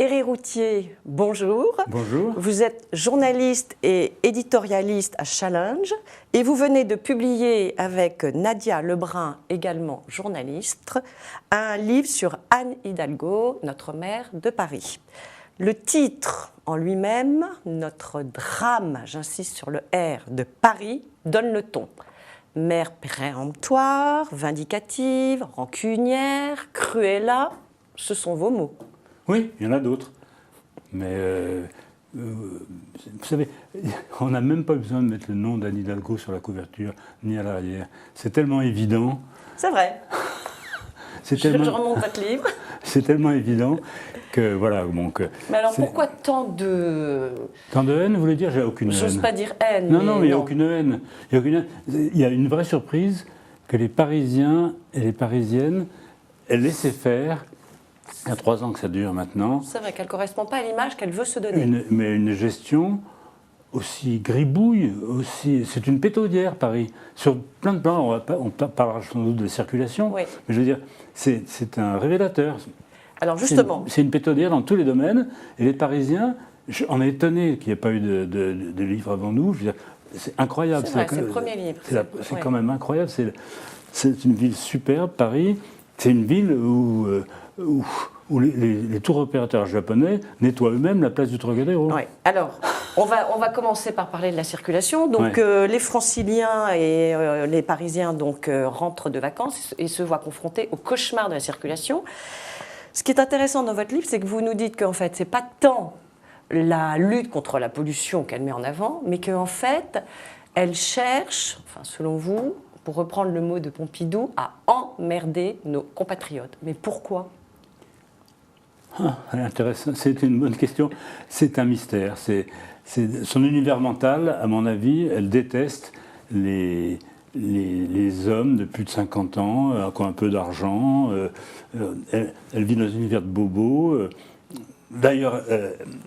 Éric Routhier, bonjour. Bonjour. Vous êtes journaliste et éditorialiste à Challenge et vous venez de publier avec Nadia Lebrun, également journaliste, un livre sur Anne Hidalgo, notre maire de Paris. Le titre en lui-même, Notre drame, j'insiste sur le R, de Paris, donne le ton. Mère péremptoire, vindicative, rancunière, cruella, ce sont vos mots. Oui, il y en a d'autres. Mais vous savez, on n'a même pas besoin de mettre le nom d'Anne Hidalgo sur la couverture, ni à l'arrière. C'est tellement évident. C'est vrai. Je remonte votre livre. C'est tellement évident que voilà. Mais alors pourquoi tant de... Tant de haine, vous voulez dire? J'ai aucune haine. J'ose pas dire haine. Non, mais il n'y a aucune haine. Il y a une vraie surprise que les Parisiens et les Parisiennes aient laissé faire. Il y a 3 ans que ça dure maintenant. C'est vrai qu'elle ne correspond pas à l'image qu'elle veut se donner. Mais une gestion aussi gribouille, c'est une pétaudière, Paris. Sur plein de plans, on parlera sans doute de circulation, oui. Mais je veux dire, c'est un révélateur. Alors justement... C'est une pétaudière dans tous les domaines, et les Parisiens, on est étonné qu'il n'y ait pas eu de livre avant nous. Je veux dire, c'est incroyable. C'est vrai, c'est le premier livre. C'est quand même incroyable. C'est une ville superbe, Paris. C'est une ville où les tours opérateurs japonais nettoient eux-mêmes la place du Trocadéro. Oui. Alors, on va commencer par parler de la circulation. Donc, les Franciliens et les Parisiens rentrent de vacances et se voient confrontés au cauchemar de la circulation. Ce qui est intéressant dans votre livre, c'est que vous nous dites qu'en fait, c'est pas tant la lutte contre la pollution qu'elle met en avant, mais qu'en fait, elle cherche, enfin, selon vous, pour reprendre le mot de Pompidou, à emmerder nos compatriotes. Mais pourquoi ? Intéressant, c'est une bonne question. C'est un mystère. Son univers mental, à mon avis, elle déteste les hommes de plus de 50 ans, qui ont un peu d'argent. Elle vit dans un univers de bobos. D'ailleurs,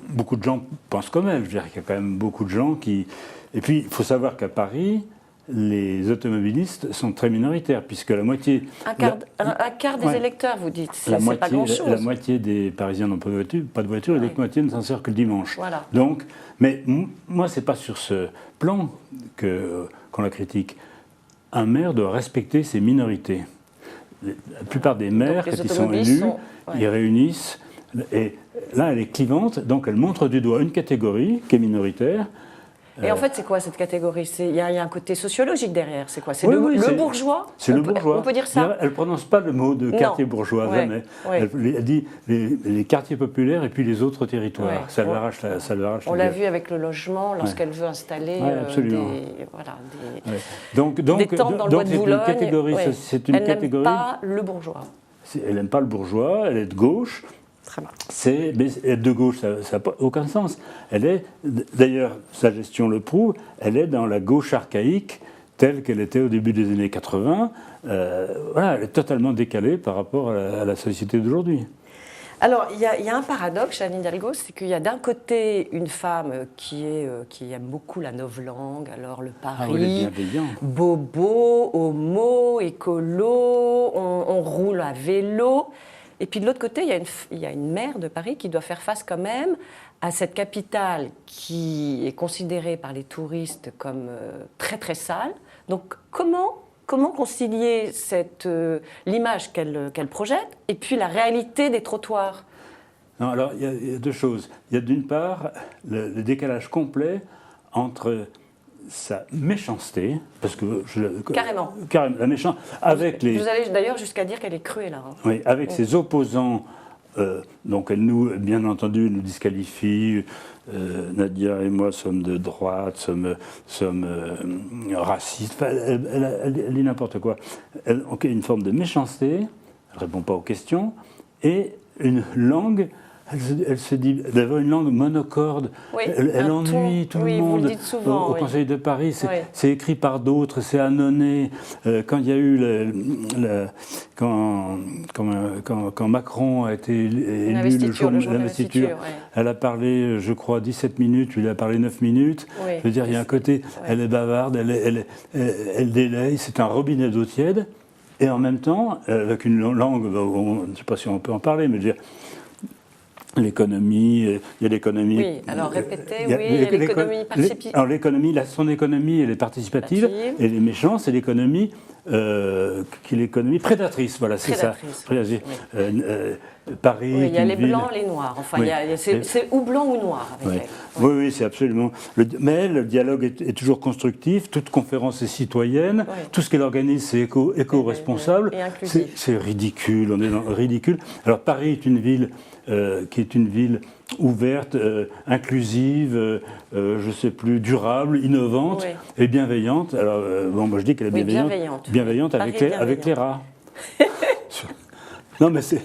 beaucoup de gens pensent comme elle. Je veux dire qu'il y a quand même beaucoup de gens qui... Et puis, il faut savoir qu'à Paris, les automobilistes sont très minoritaires, puisque la moitié... Un quart des électeurs, vous dites, c'est pas grand-chose. La moitié des Parisiens n'ont pas de voiture, et l'autre moitié ne s'en sert que le dimanche. Voilà. Donc, mais moi, c'est pas sur ce plan qu'on la critique. Un maire doit respecter ses minorités. La plupart des maires, quand ils sont élus, ils réunissent, et là, elle est clivante, donc elle montre du doigt une catégorie qui est minoritaire. Et en fait, c'est quoi cette catégorie? Il y a un côté sociologique derrière. C'est quoi? C'est le bourgeois? C'est le bourgeois. On peut dire ça? Elle ne prononce pas le mot de quartier bourgeois, jamais. Elle dit les quartiers populaires et puis les autres territoires. Ouais. Ça lui arrache On l'a vu avec le logement, lorsqu'elle veut installer des tentes dans le bois de Boulogne. C'est une catégorie. Elle n'aime pas le bourgeois. Elle n'aime pas le bourgeois, elle est de gauche. Mais de gauche, ça n'a aucun sens. Elle est, d'ailleurs, sa gestion le prouve, elle est dans la gauche archaïque telle qu'elle était au début des années 80. Elle est totalement décalée par rapport à la société d'aujourd'hui. Alors, il y a un paradoxe chez Anne Hidalgo, c'est qu'il y a d'un côté une femme qui aime beaucoup la novlangue, alors le Paris, bobo, homo, écolo, on roule à vélo. Et puis de l'autre côté, il y a une maire de Paris qui doit faire face quand même à cette capitale qui est considérée par les touristes comme très très sale. Donc comment concilier l'image qu'elle projette et puis la réalité des trottoirs? Non, alors il y a 2 choses. Il y a d'une part le décalage complet entre sa méchanceté, parce que carrément la méchanceté avec Vous allez d'ailleurs jusqu'à dire qu'elle est cruelle là. Hein. Oui, avec ses opposants. Donc elle bien entendu, nous disqualifie. Nadia et moi sommes de droite, sommes racistes. Elle dit n'importe quoi. Une forme de méchanceté. Elle ne répond pas aux questions et une langue. Elle se dit d'avoir une langue monocorde, elle ennuie tout le monde. Vous le dites souvent, au Conseil de Paris, c'est écrit par d'autres, c'est annonné. Quand il y a eu quand Macron a été élu le jour de l'investiture, elle a parlé, je crois, 17 minutes, lui il a parlé 9 minutes. Je veux dire, il y a un côté, elle est bavarde, elle délaye, c'est un robinet d'eau tiède. Et en même temps, avec une langue, je ne sais pas si on peut en parler, mais je veux dire, l'économie, il y a l'économie... Oui, alors répétez, il y a l'économie participative. Alors l'économie, son économie, elle est participative, et les méchants, c'est l'économie qui est l'économie prédatrice, voilà, c'est ça. Oui. Paris. Oui, il y a les blancs, les noirs, enfin, oui. C'est ou blanc ou noir avec elle. Oui, c'est absolument... Mais le dialogue est toujours constructif, toute conférence est citoyenne, tout ce qu'elle organise, c'est éco-responsable. C'est ridicule, on est dans le ridicule. Alors Paris est une ville qui est une ville ouverte, inclusive, je ne sais plus, durable, innovante et bienveillante. Alors, moi je dis qu'elle est bienveillante avec les rats. Non, mais c'est...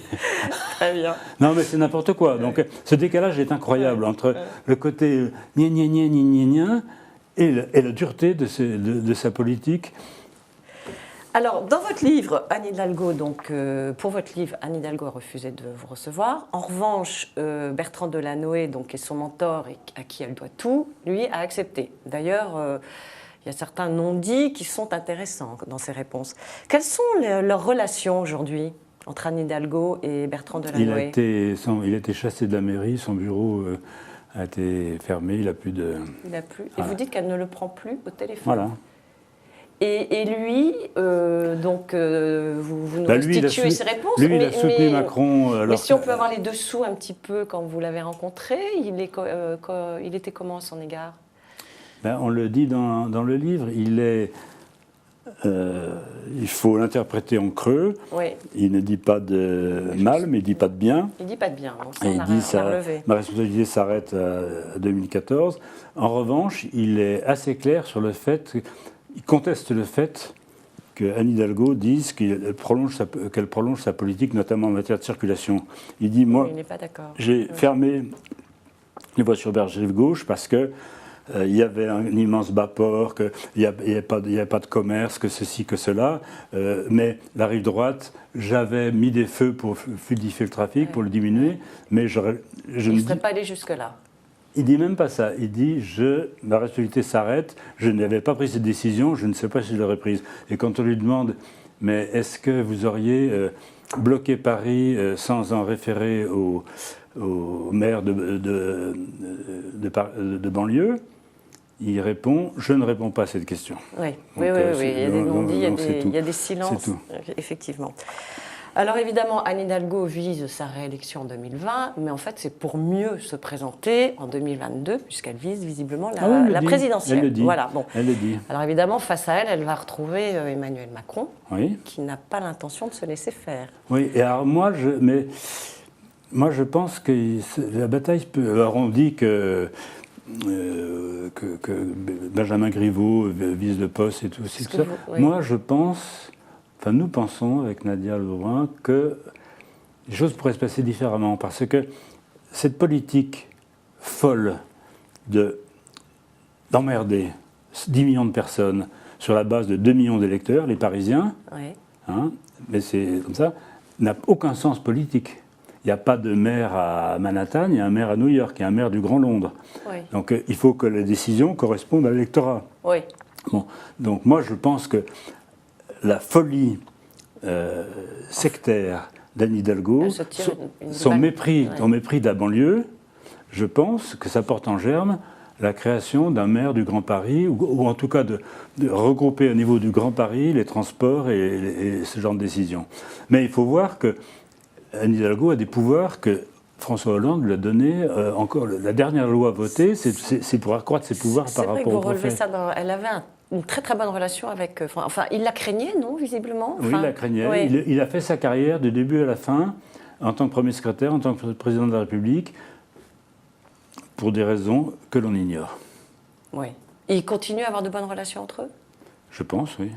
Très bien. Non, mais c'est n'importe quoi. Donc, ce décalage est incroyable entre le côté gna gna gna gna gna et la dureté de sa politique. Alors, dans votre livre, Anne Hidalgo, donc, pour votre livre, Anne Hidalgo a refusé de vous recevoir. En revanche, Bertrand Delanoë, donc, qui est son mentor et à qui elle doit tout, lui, a accepté. D'ailleurs, il y a certains non-dits qui sont intéressants dans ses réponses. Quelles sont leurs relations aujourd'hui entre Anne Hidalgo et Bertrand Delanoë? Il a été chassé de la mairie, son bureau a été fermé, il n'a plus de... Il n'a plus. Et vous dites qu'elle ne le prend plus au téléphone. Voilà. Et lui, vous nous restituez ses réponses. Lui, il a soutenu Macron. Mais si on peut avoir les dessous un petit peu quand vous l'avez rencontré, il était comment à son égard? On le dit dans le livre, il faut l'interpréter en creux. Oui. Il ne dit pas de mal, mais il ne dit pas de bien. Il ne dit pas de bien. Donc ça, il dit ma responsabilité s'arrête à 2014. En revanche, il est assez clair sur le fait, il conteste le fait qu'Anne Hidalgo dise qu'elle prolonge sa politique, notamment en matière de circulation. Il dit, moi, j'ai fermé les voies sur berge rive gauche parce que il y avait un immense bas-port, qu'il n'y avait pas de commerce, que ceci, que cela. Mais la rive droite, j'avais mis des feux pour fluidifier le trafic, pour le diminuer. Mais il ne serait pas allé jusque-là. Il dit même pas ça. Il dit ma responsabilité s'arrête, je n'avais pas pris cette décision, je ne sais pas si je l'aurais prise. Et quand on lui demande, mais est-ce que vous auriez bloqué Paris sans en référer au maire de banlieue, il répond, je ne réponds pas à cette question. Oui, il y a des non-dits, il y a des silences, effectivement. Alors évidemment, Anne Hidalgo vise sa réélection en 2020, mais en fait c'est pour mieux se présenter en 2022, puisqu'elle vise visiblement la présidentielle. Elle le dit. Voilà, bon. Elle le dit. Alors évidemment, face à elle, elle va retrouver Emmanuel Macron, qui n'a pas l'intention de se laisser faire. Oui, et alors moi je pense que la bataille peut... Alors on dit que Benjamin Griveaux vise le poste et tout ça. Moi je pense... Enfin, nous pensons, avec Nadia Lebrun, que les choses pourraient se passer différemment, parce que cette politique folle d'emmerder 10 millions de personnes sur la base de 2 millions d'électeurs, les Parisiens, mais c'est comme ça, n'a aucun sens politique. Il n'y a pas de maire à Manhattan, il y a un maire à New York, il y a un maire du Grand Londres. Donc il faut que les décisions correspondent à l'électorat. Bon, donc moi je pense que la folie sectaire d'Anne Hidalgo, son mépris de la banlieue, je pense que ça porte en germe la création d'un maire du Grand Paris, ou en tout cas de regrouper au niveau du Grand Paris les transports et ce genre de décisions. Mais il faut voir que Anne Hidalgo a des pouvoirs que François Hollande lui a donné encore. La dernière loi votée, c'est pour accroître ses pouvoirs par rapport au préfet. C'est vrai que vous relevez ça elle avait une très très bonne relation avec... Enfin, il la craignait, non, visiblement? Oui, il la craignait. Il a fait sa carrière du début à la fin, en tant que premier secrétaire, en tant que président de la République, pour des raisons que l'on ignore. Oui. Et ils continuent à avoir de bonnes relations entre eux? Je pense, oui.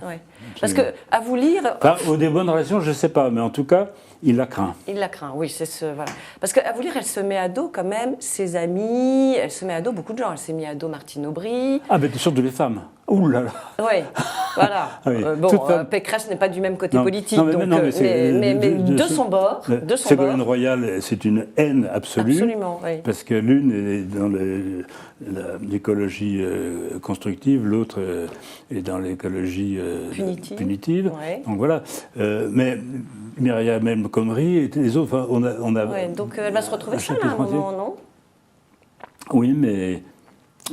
Parce que, à vous lire... Enfin, des bonnes relations, je ne sais pas, mais en tout cas, il la craint. Il la craint, oui. Voilà. Parce qu'à vous lire, elle se met à dos quand même ses amis, elle se met à dos beaucoup de gens. Elle s'est mise à dos Martine Aubry. Ah, mais surtout les femmes. Ouh là là. Oui, voilà. Pécresse n'est pas du même côté politique, mais de son bord. Ségolène Royal, c'est une haine absolue. Absolument, oui. Parce que l'une est dans l'écologie constructive, l'autre est dans l'écologie punitive. Ouais. Donc voilà. Mais Myriam El Khomri et les autres, on a donc elle va se retrouver seule à un moment, non? Oui, mais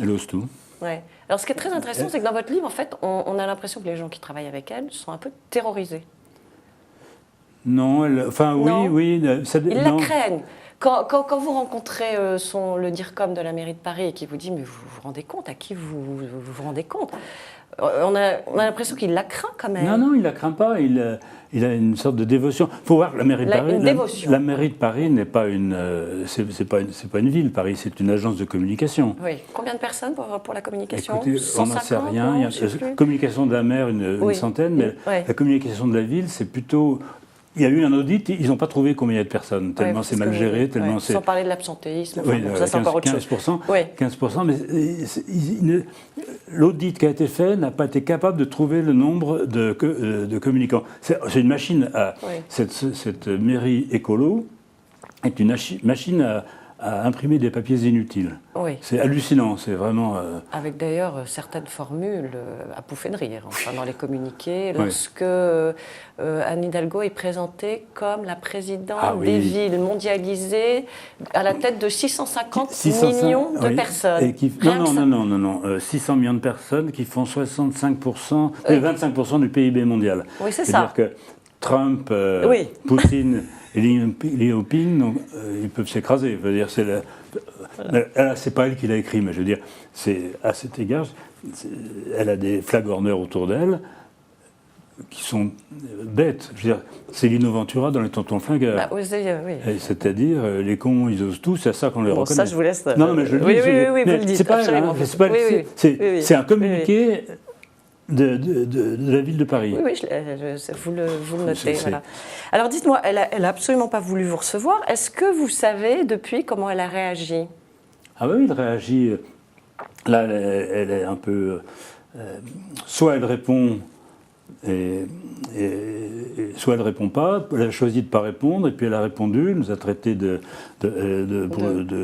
elle ose tout. Ouais. Alors, ce qui est très intéressant, c'est que dans votre livre, en fait, on a l'impression que les gens qui travaillent avec elle sont un peu terrorisés. Non, oui. Ils la craignent. Quand vous rencontrez le DIRCOM de la mairie de Paris et qui vous dit « mais vous vous rendez compte, à qui vous rendez compte ?» on a l'impression qu'il la craint quand même. Non, il la craint pas. Il a une sorte de dévotion. Il faut voir que la mairie de Paris. La mairie de Paris n'est pas c'est pas une ville. Paris, c'est une agence de communication. Oui. Combien de personnes pour la communication? Écoutez, 150, on n'en sait rien. Il y a la communication de la maire, une centaine, mais la communication de la ville, c'est plutôt. Il y a eu un audit, ils n'ont pas trouvé combien il y a de personnes, tellement c'est mal géré, tellement c'est... Sans parler de l'absentéisme, ça c'est encore autre chose. 15%, mais l'audit qui a été fait n'a pas été capable de trouver le nombre de communicants. C'est une machine à... Cette mairie écolo est une machine à imprimer des papiers inutiles. Oui. C'est hallucinant, c'est vraiment... Avec d'ailleurs certaines formules à pouffer de rire, enfin, dans les communiqués, lorsque Anne Hidalgo est présentée comme la présidente des villes mondialisées à la tête de 650 millions de personnes. Et non, 600 millions de personnes qui font 65%, 25% du PIB mondial. Oui, c'est ça. C'est-à-dire que Trump, Poutine... Et Li Jinping, donc, ils peuvent s'écraser. Je veux dire, c'est pas elle qui l'a écrit, mais je veux dire, à cet égard, elle a des flagorneurs autour d'elle qui sont bêtes. Je veux dire, c'est Lino Ventura dans Les Tontons Flingueurs. C'est-à-dire, les cons, ils osent tout, c'est à ça qu'on les reconnaît. Ça, je vous laisse. Non, mais je le dis. Oui, vous le dites. C'est pas elle, c'est un communiqué. De la ville de Paris. Oui, vous le notez. Voilà. Alors dites-moi, elle n'a absolument pas voulu vous recevoir. Est-ce que vous savez depuis comment elle a réagi? Ah oui, elle réagit. Là, elle est un peu. Soit elle répond, et soit elle ne répond pas. Elle a choisi de ne pas répondre, et puis elle a répondu. Elle nous a traités de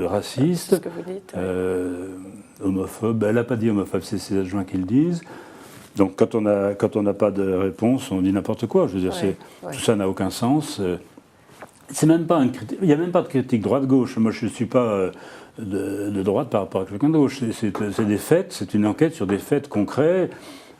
racistes. C'est ce que vous dites. Homophobe. Elle n'a pas dit homophobe, c'est ses adjoints qui le disent. Donc quand on n'a pas de réponse, on dit n'importe quoi. Je veux dire, tout ça n'a aucun sens. C'est même pas il n'y a même pas de critique droite-gauche. Moi, je ne suis pas de droite par rapport à quelqu'un de gauche. C'est des faits, c'est une enquête sur des faits concrets.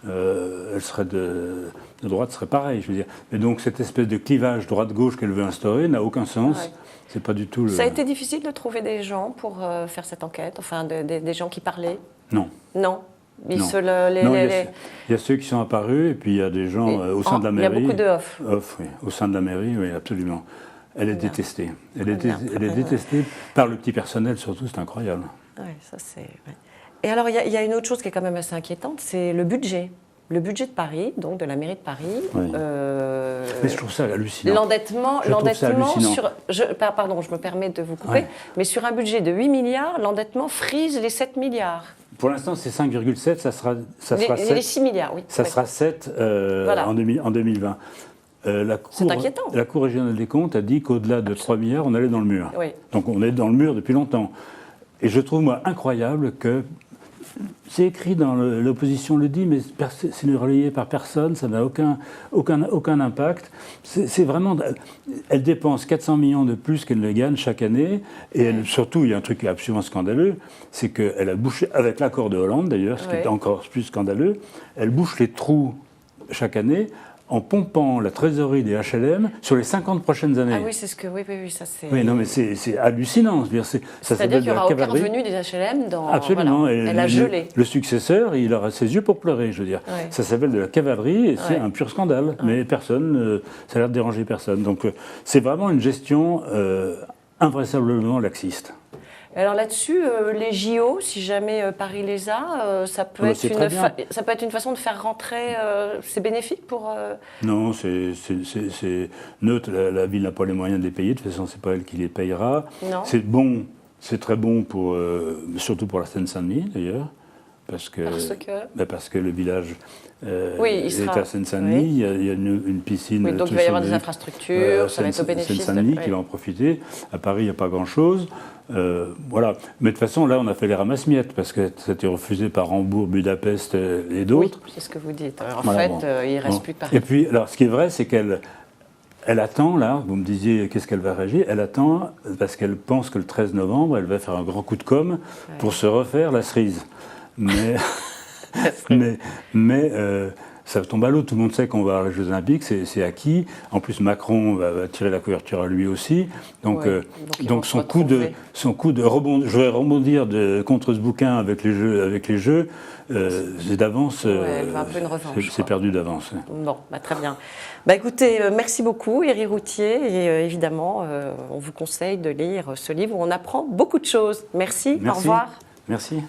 Elle serait de droite, serait pareil, je veux dire. Mais donc cette espèce de clivage droite-gauche qu'elle veut instaurer n'a aucun sens. C'est pas du tout. Ça a été difficile de trouver des gens pour faire cette enquête, enfin des gens qui parlaient. Non. Il y a ceux qui sont apparus et puis il y a des gens au sein de la mairie. Il y a beaucoup de off. Oui, au sein de la mairie, oui, absolument. Elle est détestée. Elle est détestée par le petit personnel surtout, c'est incroyable. Oui, ça c'est. Et alors il y a une autre chose qui est quand même assez inquiétante, c'est le budget. Le budget de Paris, donc de la mairie de Paris. Oui. Mais je trouve ça hallucinant. L'endettement sur. Pardon, je me permets de vous couper, mais sur un budget de 8 milliards, l'endettement frise les 7 milliards. Pour l'instant, c'est 5,7, ça sera 7. Les 6 milliards, oui. Ça sera 7 en 2020. C'est inquiétant. La Cour régionale des comptes a dit qu'au-delà de 3 milliards, on allait dans le mur. Oui. Donc on est dans le mur depuis longtemps. Et je trouve, moi, incroyable que... C'est écrit dans l'opposition le dit, mais c'est relayé par personne, ça n'a aucun impact. C'est vraiment... Elle dépense 400 millions de plus qu'elle ne gagne chaque année, et surtout, il y a un truc absolument scandaleux, c'est qu'elle a bouché, avec l'accord de Hollande d'ailleurs, ce qui est encore plus scandaleux, elle bouche les trous chaque année, en pompant la trésorerie des HLM sur les 50 prochaines années. Ah oui, c'est ce que... Oui, ça c'est... Oui, non, mais c'est hallucinant. C'est-à-dire qu'il n'y aura aucun revenu des HLM dans... Absolument. Voilà, elle a gelé. Le successeur, il aura ses yeux pour pleurer, je veux dire. Ouais. Ça s'appelle de la cavalerie et c'est un pur scandale. Mais personne, ça a l'air de déranger personne. Donc c'est vraiment une gestion invraisemblablement laxiste. Alors là-dessus, les JO, si jamais Paris les a, ça peut être une façon de faire rentrer. C'est bénéfique pour. Non, c'est neutre. La ville n'a pas les moyens de les payer. De toute façon, c'est pas elle qui les payera. C'est bon, c'est très bon pour, surtout pour la Seine-Saint-Denis d'ailleurs. parce que le village oui, est à Seine-Saint-Denis, oui. il y a une piscine. Oui, donc il va y avoir des infrastructures, ça va être au bénéfice Seine-Saint-Denis qui va en profiter. À Paris, il n'y a pas grand-chose. Voilà. Mais de toute façon, là, on a fait les ramasse-miettes parce que ça a été refusé par Hambourg, Budapest et d'autres. Oui, c'est ce que vous dites. En fait, il ne reste plus que Paris. Et puis, alors, ce qui est vrai, c'est qu'elle attend, là, vous me disiez qu'est-ce qu'elle va réagir, elle attend parce qu'elle pense que le 13 novembre, elle va faire un grand coup de com' pour se refaire la cerise. Mais, ça tombe à l'eau, tout le monde sait qu'on va avoir les Jeux Olympiques, c'est acquis. En plus, Macron va tirer la couverture à lui aussi. Donc son coup de rebond, je vais rebondir contre ce bouquin avec les jeux, c'est d'avance, c'est perdu d'avance. Bon, très bien. Écoutez, merci beaucoup, Éric Routhier, et évidemment, on vous conseille de lire ce livre où on apprend beaucoup de choses. Merci. Au revoir. Merci.